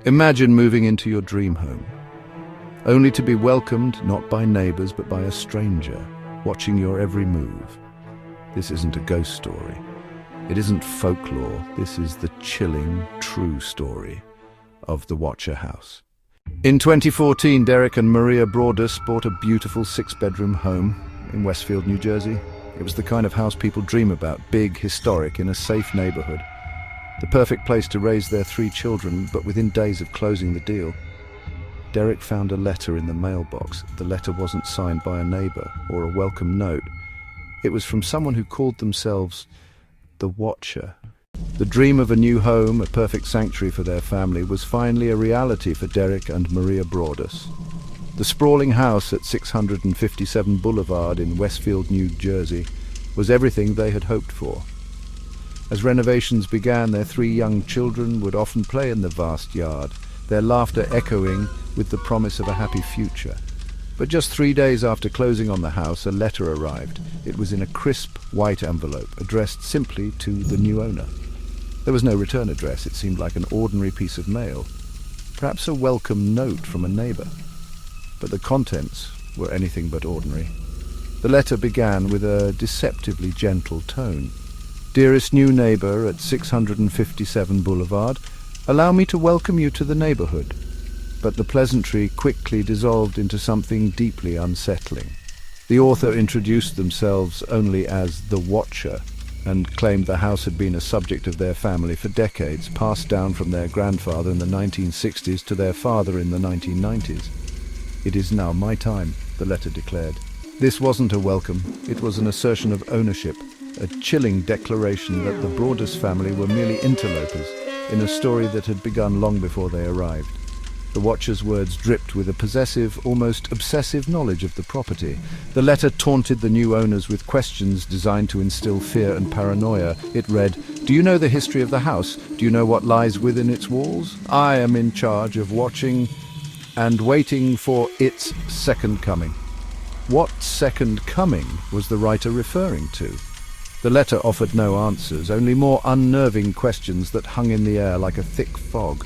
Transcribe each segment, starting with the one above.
Imagine moving into your dream home, only to be welcomed not by neighbors but by a stranger, watching your every move. This isn't a ghost story. It isn't folklore. This is the chilling, true story of the Watcher house. In 2014, Derek and Maria Broaddus bought a beautiful 6-bedroom home in Westfield, New Jersey. It was the kind of house people dream about, big, historic, in a safe neighborhood. The perfect place to raise their 3 children, but within days of closing the deal, Derek found a letter in the mailbox. The letter wasn't signed by a neighbor or a welcome note. It was from someone who called themselves the Watcher. The dream of a new home, a perfect sanctuary for their family, was finally a reality for Derek and Maria Broaddus. The sprawling house at 657 Boulevard in Westfield, New Jersey, was everything they had hoped for. As renovations began, their 3 young children would often play in the vast yard, their laughter echoing with the promise of a happy future. But just 3 days after closing on the house, a letter arrived. It was in a crisp white envelope, addressed simply to the new owner. There was no return address. It seemed like an ordinary piece of mail, perhaps a welcome note from a neighbor. But the contents were anything but ordinary. The letter began with a deceptively gentle tone. "Dearest new neighbor at 657 Boulevard, allow me to welcome you to the neighborhood." But the pleasantry quickly dissolved into something deeply unsettling. The author introduced themselves only as the Watcher and claimed the house had been a subject of their family for decades, passed down from their grandfather in the 1960s to their father in the 1990s. "It is now my time," the letter declared. This wasn't a welcome. It was an assertion of ownership, a chilling declaration that the Broaddus family were merely interlopers in a story that had begun long before they arrived. The Watcher's words dripped with a possessive, almost obsessive knowledge of the property. The letter taunted the new owners with questions designed to instill fear and paranoia. It read, "Do you know the history of the house? Do you know what lies within its walls? I am in charge of watching and waiting for its second coming." What second coming was the writer referring to? The letter offered no answers, only more unnerving questions that hung in the air like a thick fog.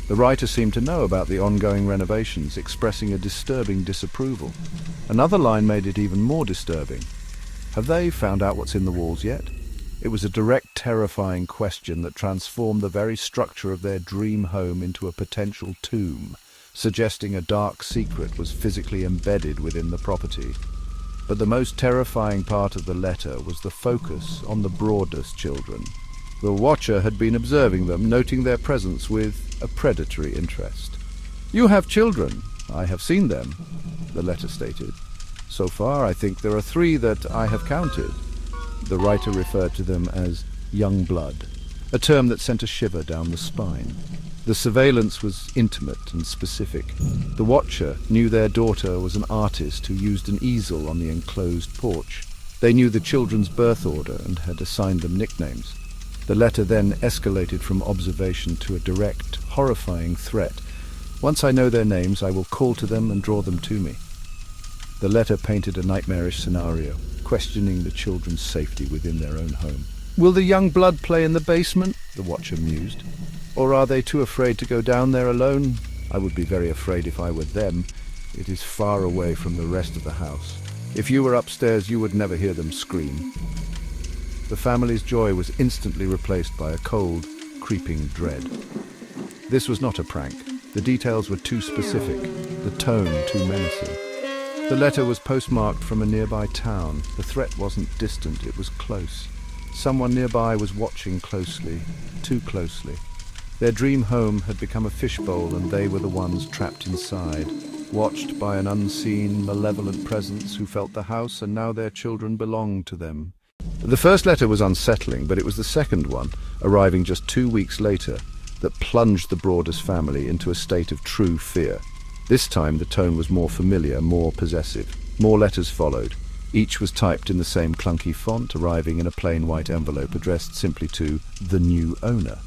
The writer seemed to know about the ongoing renovations, expressing a disturbing disapproval. Another line made it even more disturbing. Have they found out what's in the walls yet? It was a direct, terrifying question that transformed the very structure of their dream home into a potential tomb, suggesting a dark secret was physically embedded within the property. But the most terrifying part of the letter was the focus on the Broaddus children. The Watcher had been observing them, noting their presence with a predatory interest. "You have children. I have seen them," the letter stated. "So far, I think there are 3 that I have counted." The writer referred to them as young blood, a term that sent a shiver down the spine. The surveillance was intimate and specific. The Watcher knew their daughter was an artist who used an easel on the enclosed porch. They knew the children's birth order and had assigned them nicknames. The letter then escalated from observation to a direct, horrifying threat. "Once I know their names, I will call to them and draw them to me." The letter painted a nightmarish scenario, questioning the children's safety within their own home. "Will the young blood play in the basement?" the Watcher mused. "Or are they too afraid to go down there alone? I would be very afraid if I were them. It is far away from the rest of the house. If you were upstairs, you would never hear them scream." The family's joy was instantly replaced by a cold, creeping dread. This was not a prank. The details were too specific, the tone too menacing. The letter was postmarked from a nearby town. The threat wasn't distant, it was close. Someone nearby was watching closely, too closely. Their dream home had become a fishbowl, and they were the ones trapped inside, watched by an unseen, malevolent presence who felt the house, and now their children belonged to them. The first letter was unsettling, but it was the second one, arriving just 2 weeks later, that plunged the Broaddus family into a state of true fear. This time the tone was more familiar, more possessive. More letters followed. Each was typed in the same clunky font, arriving in a plain white envelope addressed simply to the new owner.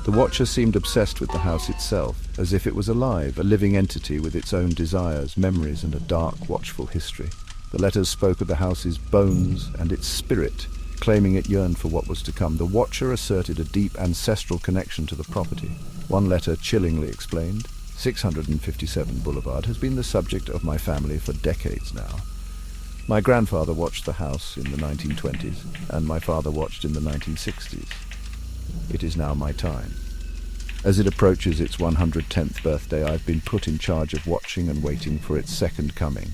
The Watcher seemed obsessed with the house itself, as if it was alive, a living entity with its own desires, memories, and a dark, watchful history. The letters spoke of the house's bones and its spirit, claiming it yearned for what was to come. The Watcher asserted a deep ancestral connection to the property. One letter chillingly explained, 657 Boulevard has been the subject of my family for decades now. My grandfather watched the house in the 1920s, and my father watched in the 1960s. It is now my time. As it approaches its 110th birthday, I've been put in charge of watching and waiting for its second coming.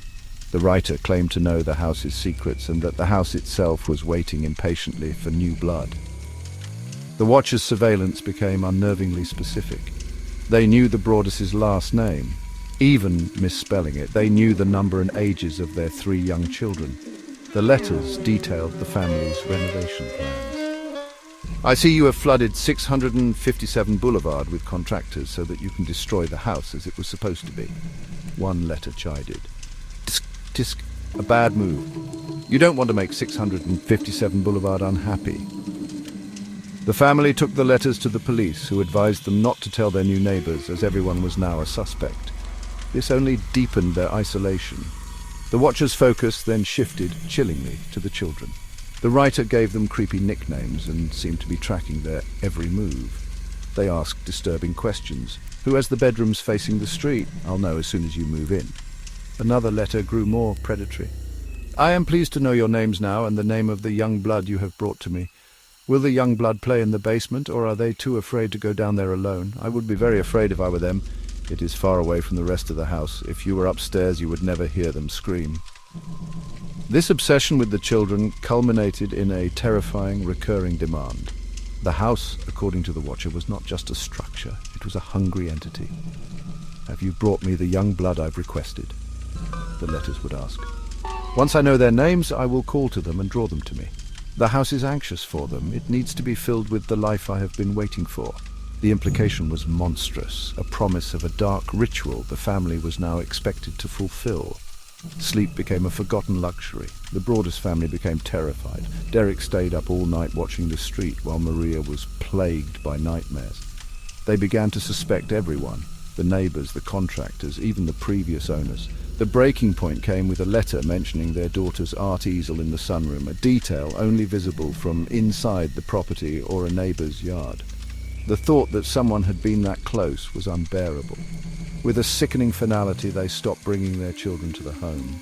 The writer claimed to know the house's secrets and that the house itself was waiting impatiently for new blood. The watcher's surveillance became unnervingly specific. They knew the Broaddus' last name. Even misspelling it, they knew the number and ages of their 3 young children. The letters detailed the family's renovation plans. I see you have flooded 657 Boulevard with contractors so that you can destroy the house as it was supposed to be. One letter chided. Tisk, a bad move. You don't want to make 657 Boulevard unhappy. The family took the letters to the police, who advised them not to tell their new neighbors, as everyone was now a suspect. This only deepened their isolation. The watcher's focus then shifted, chillingly, to the children. The writer gave them creepy nicknames and seemed to be tracking their every move. They asked disturbing questions. Who has the bedrooms facing the street? I'll know as soon as you move in. Another letter grew more predatory. I am pleased to know your names now and the name of the young blood you have brought to me. Will the young blood play in the basement, or are they too afraid to go down there alone? I would be very afraid if I were them. It is far away from the rest of the house. If you were upstairs, you would never hear them scream. This obsession with the children culminated in a terrifying, recurring demand. The house, according to the watcher, was not just a structure. It was a hungry entity. Have you brought me the young blood I've requested? The letters would ask. Once I know their names, I will call to them and draw them to me. The house is anxious for them. It needs to be filled with the life I have been waiting for. The implication was monstrous, a promise of a dark ritual the family was now expected to fulfill. Sleep became a forgotten luxury. The Broaddus family became terrified. Derek stayed up all night watching the street while Maria was plagued by nightmares. They began to suspect everyone, the neighbors, the contractors, even the previous owners. The breaking point came with a letter mentioning their daughter's art easel in the sunroom, a detail only visible from inside the property or a neighbor's yard. The thought that someone had been that close was unbearable. With a sickening finality, they stopped bringing their children to the home.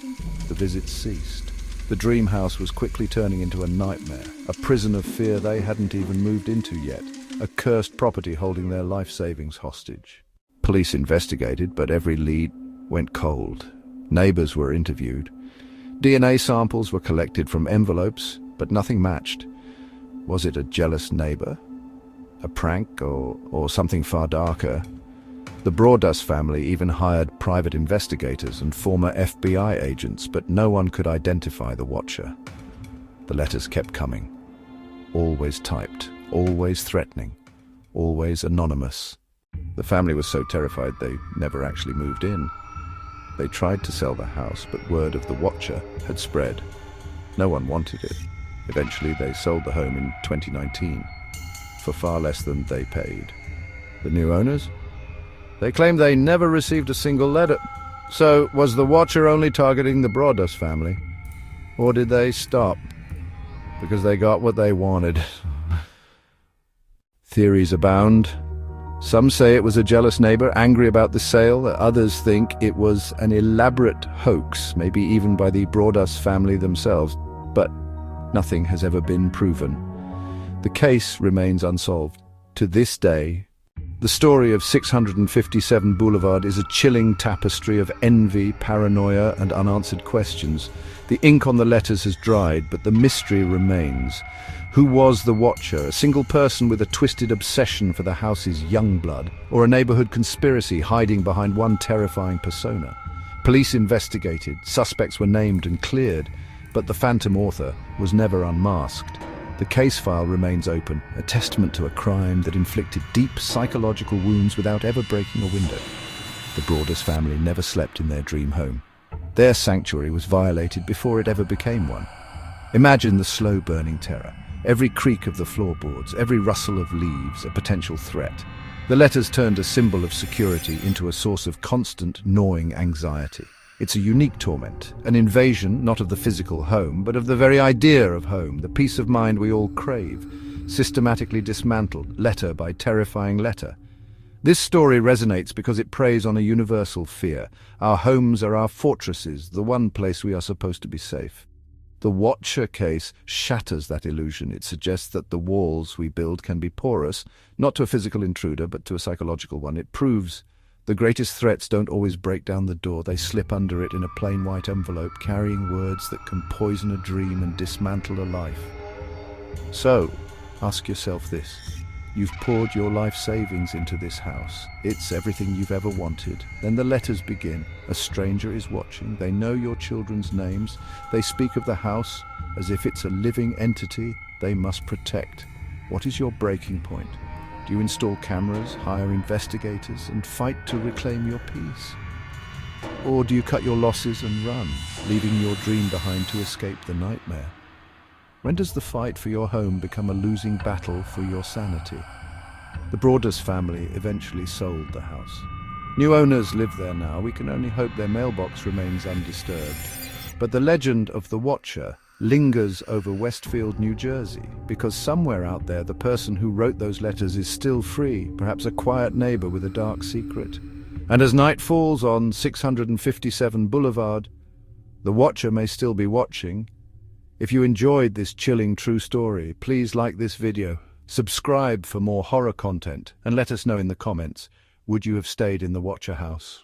The visits ceased. The dream house was quickly turning into a nightmare, a prison of fear they hadn't even moved into yet, a cursed property holding their life savings hostage. Police investigated, but every lead went cold. Neighbors were interviewed. DNA samples were collected from envelopes, but nothing matched. Was it a jealous neighbor? A prank or something far darker? The Broaddus family even hired private investigators and former FBI agents, but no one could identify the watcher. The letters kept coming. Always typed, always threatening, always anonymous. The family was so terrified they never actually moved in. They tried to sell the house, but word of the watcher had spread. No one wanted it. Eventually they sold the home in 2019. For far less than they paid. The new owners? They claimed they never received a single letter. So, was the watcher only targeting the Broaddus family? Or did they stop because they got what they wanted? Theories abound. Some say it was a jealous neighbor angry about the sale. Others think it was an elaborate hoax, maybe even by the Broaddus family themselves. But nothing has ever been proven. The case remains unsolved. To this day, the story of 657 Boulevard is a chilling tapestry of envy, paranoia, and unanswered questions. The ink on the letters has dried, but the mystery remains. Who was the watcher? A single person with a twisted obsession for the house's young blood, or a neighborhood conspiracy hiding behind one terrifying persona? Police investigated, suspects were named and cleared, but the phantom author was never unmasked. The case file remains open, a testament to a crime that inflicted deep psychological wounds without ever breaking a window. The Broaddus family never slept in their dream home. Their sanctuary was violated before it ever became one. Imagine the slow-burning terror. Every creak of the floorboards, every rustle of leaves, a potential threat. The letters turned a symbol of security into a source of constant, gnawing anxiety. It's a unique torment, an invasion not of the physical home, but of the very idea of home, the peace of mind we all crave, systematically dismantled, letter by terrifying letter. This story resonates because it preys on a universal fear. Our homes are our fortresses, the one place we are supposed to be safe. The Watcher case shatters that illusion. It suggests that the walls we build can be porous, not to a physical intruder, but to a psychological one. It proves the greatest threats don't always break down the door. They slip under it in a plain white envelope, carrying words that can poison a dream and dismantle a life. So, ask yourself this. You've poured your life savings into this house. It's everything you've ever wanted. Then the letters begin. A stranger is watching. They know your children's names. They speak of the house as if it's a living entity they must protect. What is your breaking point? Do you install cameras, hire investigators, and fight to reclaim your peace? Or do you cut your losses and run, leaving your dream behind to escape the nightmare? When does the fight for your home become a losing battle for your sanity? The Broaddus family eventually sold the house. New owners live there now. We can only hope their mailbox remains undisturbed. But the legend of the Watcher lingers over Westfield, New Jersey, because somewhere out there the person who wrote those letters is still free, perhaps a quiet neighbor with a dark secret. And as night falls on 657 Boulevard, the Watcher may still be watching. If you enjoyed this chilling true story, please like this video, subscribe for more horror content, and let us know in the comments, would you have stayed in the Watcher house?